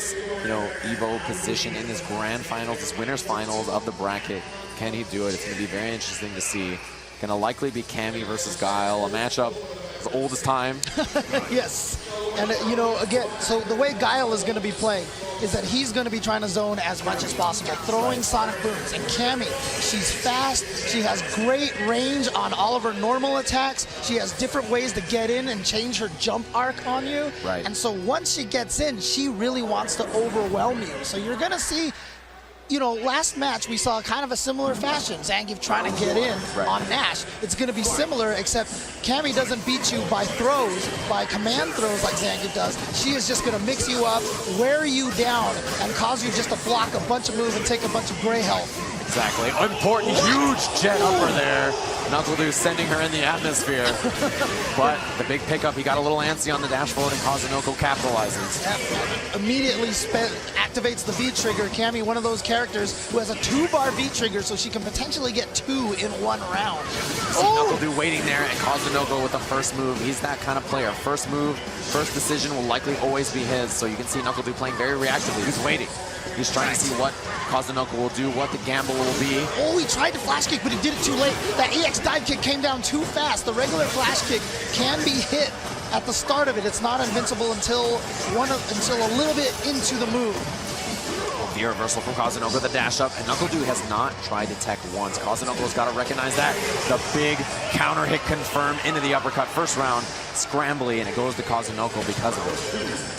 this, you know, EVO position in this grand finals, this winner's finals of the bracket. Can he do it? It's going to be very interesting to see. Going to likely be CAMMY versus Guile, a matchup as old as time. Yes. And, you know, again, so the way Guile is going to be playing is that he's going to be trying to zone as much as possible, throwing sonic booms. And CAMMY, she's fast. She has great range on all of her normal attacks. She has different ways to get in and change her jump arc on you. Right. And so once she gets in, she really wants to overwhelm you. So you're going to see, you know, last match we saw kind of a similar fashion. Zangief trying to get in on Nash. It's going to be similar, except CAMMY doesn't beat you by throws, by command throws like Zangief does. She is just going to mix you up, wear you down, and cause you just to block a bunch of moves and take a bunch of gray health. Exactly. Important, huge jet upper there. NUCKLEDU sending her in the atmosphere. But the big pickup, he got a little antsy on the dash forward, and KAZUNOKO capitalizes. Yeah, immediately activates the V trigger. CAMMY, one of those characters who has a 2-bar V trigger, so she can potentially get 2 in one round. See NUCKLEDU waiting there, and KAZUNOKO with the first move. He's that kind of player. First move, first decision will likely always be his. So you can see NUCKLEDU playing very reactively. He's waiting. He's trying to see what KAZUNOKO will do, what the gamble will be. Oh, he tried to flash kick, but he did it too late. That EX dive kick came down too fast. The regular flash kick can be hit at the start of it. It's not invincible until a little bit into the move. The reversal from KAZUNOKO, the dash up, and NUCKLEDU has not tried to tech once. KAZUNOKO's got to recognize that. The big counter hit confirmed into the uppercut. First round, scrambly, and it goes to KAZUNOKO because of it.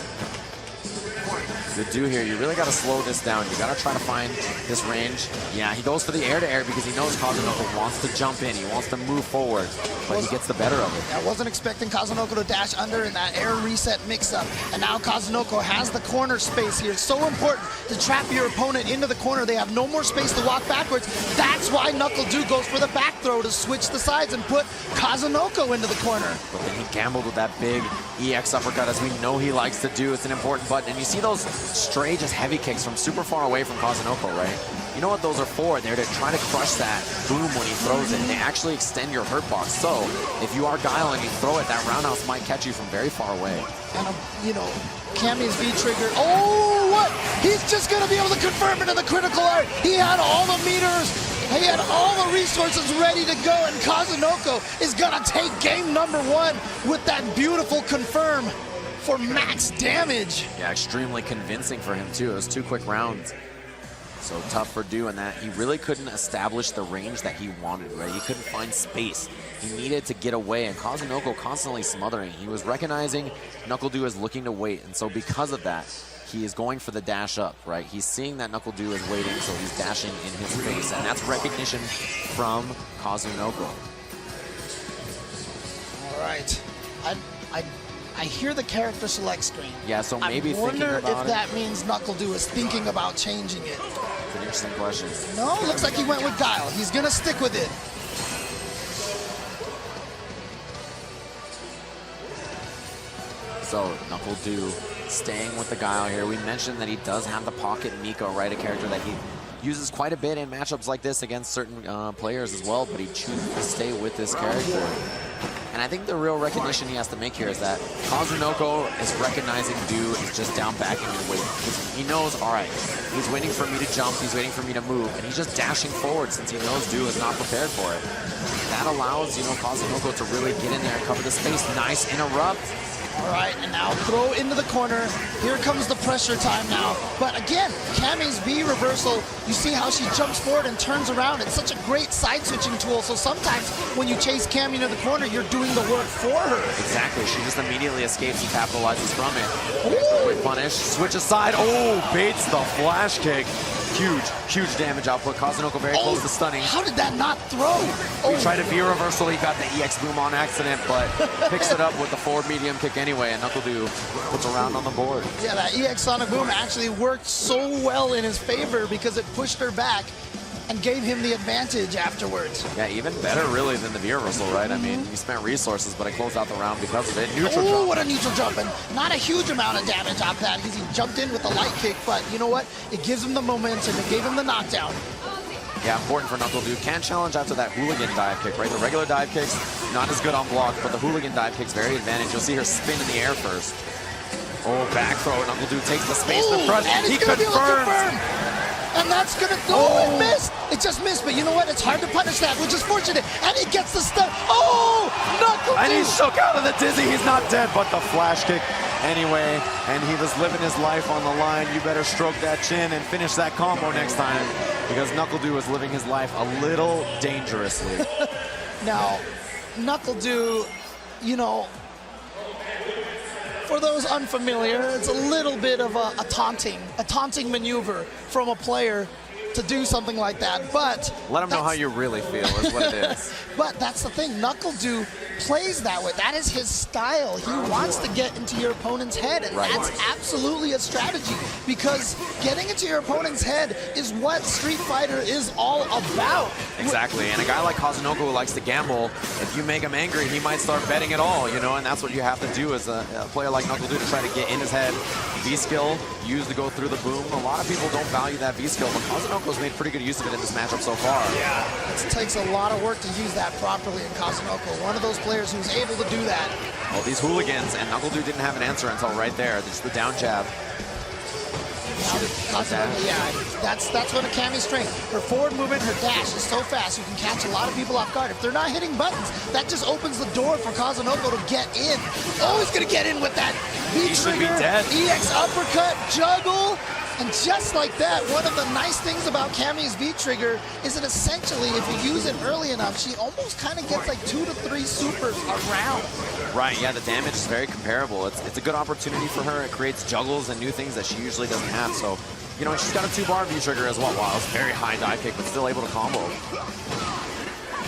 The do here, you really got to slow this down. You got to try to find this range. Yeah, he goes for the air-to-air because he knows KAZUNOKO wants to jump in. He wants to move forward, but he gets the better of it. I wasn't expecting KAZUNOKO to dash under in that air reset mix-up. And now KAZUNOKO has the corner space here. It's so important to trap your opponent into the corner. They have no more space to walk backwards. That's why NUCKLEDU goes for the back throw to switch the sides and put KAZUNOKO into the corner. But then he gambled with that big EX uppercut, as we know he likes to do. It's an important button. And you see those stray, just heavy kicks from super far away from KAZUNOKO, right? You know what those are for? They're to try to crush that boom when he throws it. They actually extend your hurt box. So if you are Guile and you throw it, that roundhouse might catch you from very far away. And, you know, CAMMY's V trigger. Oh, what? He's just going to be able to confirm into the critical art. He had all the meters. He had all the resources ready to go, and KAZUNOKO is going to take game number 1 with that beautiful confirm for max damage. Yeah, extremely convincing for him too. It was 2 quick rounds. So tough for doing that. He really couldn't establish the range that he wanted, right? He couldn't find space. He needed to get away, and KAZUNOKO constantly smothering. He was recognizing NUCKLEDU is looking to wait, and so because of that, he is going for the dash up, right? He's seeing that NUCKLEDU is waiting, so he's dashing in his face, and that's recognition from KAZUNOKO. All right. I hear the character select screen. Yeah, so maybe I wonder thinking about if that means NUCKLEDU is thinking about changing it. It's an interesting question. No, looks like he went with Guile. He's going to stick with it. So NUCKLEDU staying with the Guile here. We mentioned that he does have the pocket Miko, right? A character that he uses quite a bit in matchups like this against certain players as well, but he chooses to stay with this character. And I think the real recognition he has to make here is that KAZUNOKO is recognizing Du is just down backing and waiting. He knows, all right, he's waiting for me to jump, he's waiting for me to move, and he's just dashing forward since he knows Du is not prepared for it. That allows, you know, KAZUNOKO to really get in there and cover the space. Nice interrupt. All right, and now throw into the corner. Here comes the pressure time now. But again, CAMMY's V reversal, you see how she jumps forward and turns around. It's such a great side switching tool. So sometimes when you chase CAMMY into the corner, you're doing the work for her. Exactly, she just immediately escapes and capitalizes from it. Quick punish, switch aside. Oh, baits the flash kick. Huge damage output. KAZUNOKO very close to stunning. How did that not throw? He tried a V reversal. He got the EX boom on accident, but picks it up with the forward medium kick anyway, and NUCKLEDU puts a round on the board. Yeah, that EX Sonic Boom actually worked so well in his favor because it pushed her back and gave him the advantage afterwards. Yeah, even better really than the V reversal, right? I mean, he spent resources, but I closed out the round because of it. Neutral jump. What a neutral jump, and not a huge amount of damage off that because he jumped in with a light kick, but you know what? It gives him the momentum. It gave him the knockdown. Yeah, important for NUCKLEDU. Can't challenge after that hooligan dive kick, right? The regular dive kicks, not as good on block, but the hooligan dive kick's very advantage. You'll see her spin in the air first. Oh, back throw. NUCKLEDU takes the space in the front. And He he's going to be able to confirm. confirms. And that's going to go and miss. It just missed, but you know what? It's hard to punish that, which is fortunate. And he gets the stuff. Oh, NUCKLEDU. And he's shook out of the dizzy. He's not dead, but the flash kick anyway. And he was living his life on the line. You better stroke that chin and finish that combo next time, because NUCKLEDU is living his life a little dangerously. Now, NUCKLEDU, you know, for those unfamiliar, it's a little bit of a taunting maneuver from a player to do something like that, but let him know how you really feel is what it is. But that's the thing, NUCKLEDU plays that way. That is his style. He wants to get into your opponent's head, and that's absolutely a strategy, because getting into your opponent's head is what Street Fighter is all about. Exactly, and a guy like KAZUNOKO who likes to gamble, if you make him angry, he might start betting it all, you know, and that's what you have to do as a player like NUCKLEDU, to try to get in his head. V-skill used to go through the boom. A lot of people don't value that V-skill, but KAZUNOKO's made pretty good use of it in this matchup so far. Yeah, it takes a lot of work to use that properly in KAZUNOKO. One of those players who's able to do that. All these hooligans, and NUCKLEDU didn't have an answer until right there. Just the down jab. Yeah, that's one of Cammy's strength. Her forward movement, her dash is so fast, you can catch a lot of people off guard. If they're not hitting buttons, that just opens the door for KAZUNOKO to get in. Oh, he's gonna get in with that V-trigger, EX uppercut, juggle. And just like that, one of the nice things about Cammy's V-trigger is that essentially, if you use it early enough, she almost kind of gets like 2 to 3 supers around. Right, yeah, the damage is very comparable. It's a good opportunity for her. It creates juggles and new things that she usually doesn't have. So, you know, she's got a 2-bar V-trigger as well. Wow, it's very high dive kick, but still able to combo.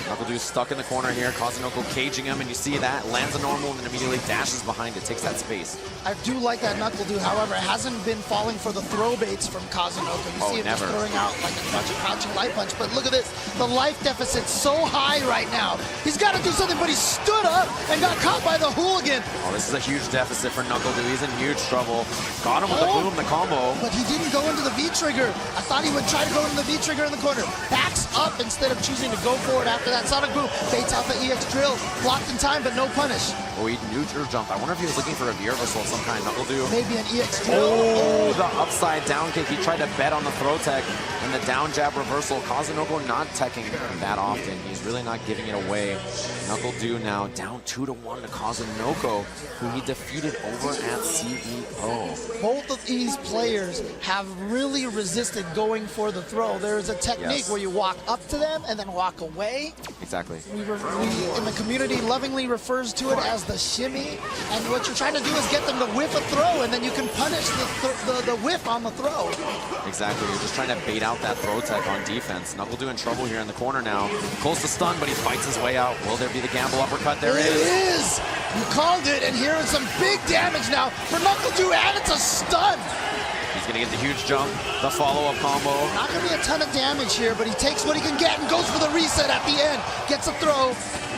NUCKLEDU stuck in the corner here. KAZUNOKO caging him, and you see that. Lands a normal and then immediately dashes behind it, takes that space. I do like that NUCKLEDU, however, it hasn't been falling for the throw baits from KAZUNOKO. You see him just throwing out like a bunch of crouching light punch, but look at this. The life deficit's so high right now. He's got to do something, but he stood up and got caught by the hooligan. Oh, this is a huge deficit for NUCKLEDU. He's in huge trouble. Got him with the boom, the combo. But he didn't go into the V-trigger. I thought he would try to go into the V-trigger in the corner. Backs up instead of choosing to go for it after that sonic boom. Baits out the EX drill. Blocked in time, but no punish. Oh, he neutral jumped. I wonder if he was looking for a V reversal of some kind. NUCKLEDU. Maybe an EX drill. Oh, the upside down kick. He tried to bet on the throw tech and the down jab reversal. KAZUNOKO not teching that often. He's really not giving it away. NUCKLEDU now down 2-1 to KAZUNOKO, who he defeated over at CEO. Both of these players have really resisted going for the throw. There is a technique where you walk up to them and then walk away. Exactly. We in the community lovingly refers to it as the shimmy, and what you're trying to do is get them to whiff a throw, and then you can punish the whiff on the throw. Exactly, you're just trying to bait out that throw tech on defense. NUCKLEDU in trouble here in the corner now. Close to stun, but he fights his way out. Will there be the gamble uppercut? There it is! You called it, and here is some big damage now for NUCKLEDU, and it's a stun! He's gonna get the huge jump, the follow-up combo. Not gonna be a ton of damage here, but he takes what he can get and goes for the reset at the end. Gets a throw,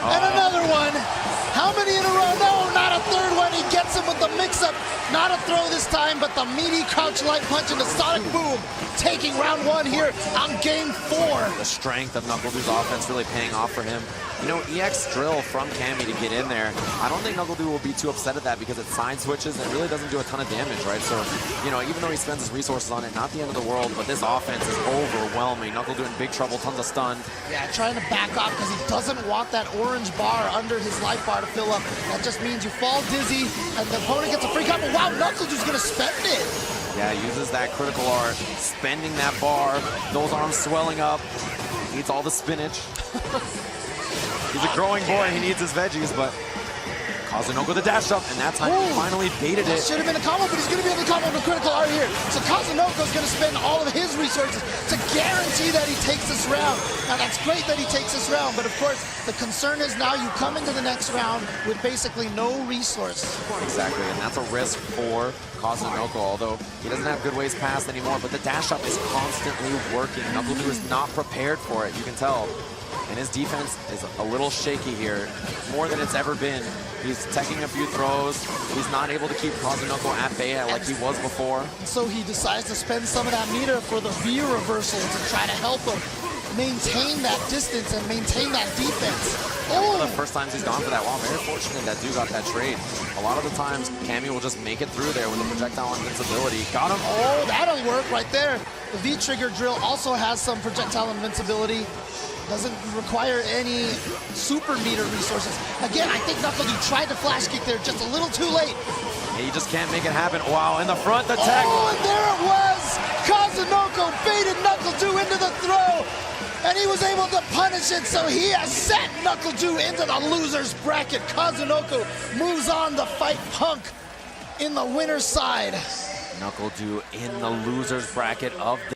and another one. How many in a row? No, not a third one. He gets him with the mix-up. Not a throw this time, but the meaty crouch light punch and the sonic boom. Taking round 1 here on game 4. The strength of NUCKLEDU's offense really paying off for him. You know, EX drill from CAMMY to get in there. I don't think NUCKLEDU will be too upset at that because it side switches and it really doesn't do a ton of damage, right? So, you know, even though he spends his resources on it, not the end of the world, but this offense is overwhelming. NUCKLEDU in big trouble, tons of stun. Yeah, trying to back off because he doesn't want that orange bar under his life bar to fill up. That just means you fall dizzy and the opponent gets a free combo. Wow, NUCKLEDU's gonna spend it. Yeah, uses that critical art, spending that bar, those arms swelling up, needs all the spinach. He's a growing boy, he needs his veggies, but KAZUNOKO the dash up, and that time he finally baited it. Should have been a combo, but he's going to be able to combo with critical art here. So KAZUNOKO's going to spend all of his resources to guarantee that he takes this round. Now that's great that he takes this round, but of course the concern is now you come into the next round with basically no resources. Exactly, and that's a risk for KAZUNOKO, although he doesn't have good ways past anymore, but the dash up is constantly working. NUCKLEDU is not prepared for it, you can tell. And his defense is a little shaky here, more than it's ever been. He's teching a few throws. He's not able to keep KAZUNOKO at bay like he was before. So he decides to spend some of that meter for the V reversal to try to help him. maintain that distance and maintain that defense. One of the first times he's gone for that. Wow, very fortunate that dude got that trade. A lot of the times, CAMMY will just make it through there with the projectile invincibility. Got him. Oh, that'll work right there. The V-trigger drill also has some projectile invincibility. Doesn't require any super meter resources. Again, I think NUCKLEDU tried to flash kick there just a little too late. He just can't make it happen. Wow, in the front, the tech. Oh, and there it was! KAZUNOKO baited NUCKLEDU into the throw, and he was able to punish it, so he has set NUCKLEDU into the loser's bracket. KAZUNOKO moves on to fight Punk in the winner's side. NUCKLEDU in the loser's bracket of the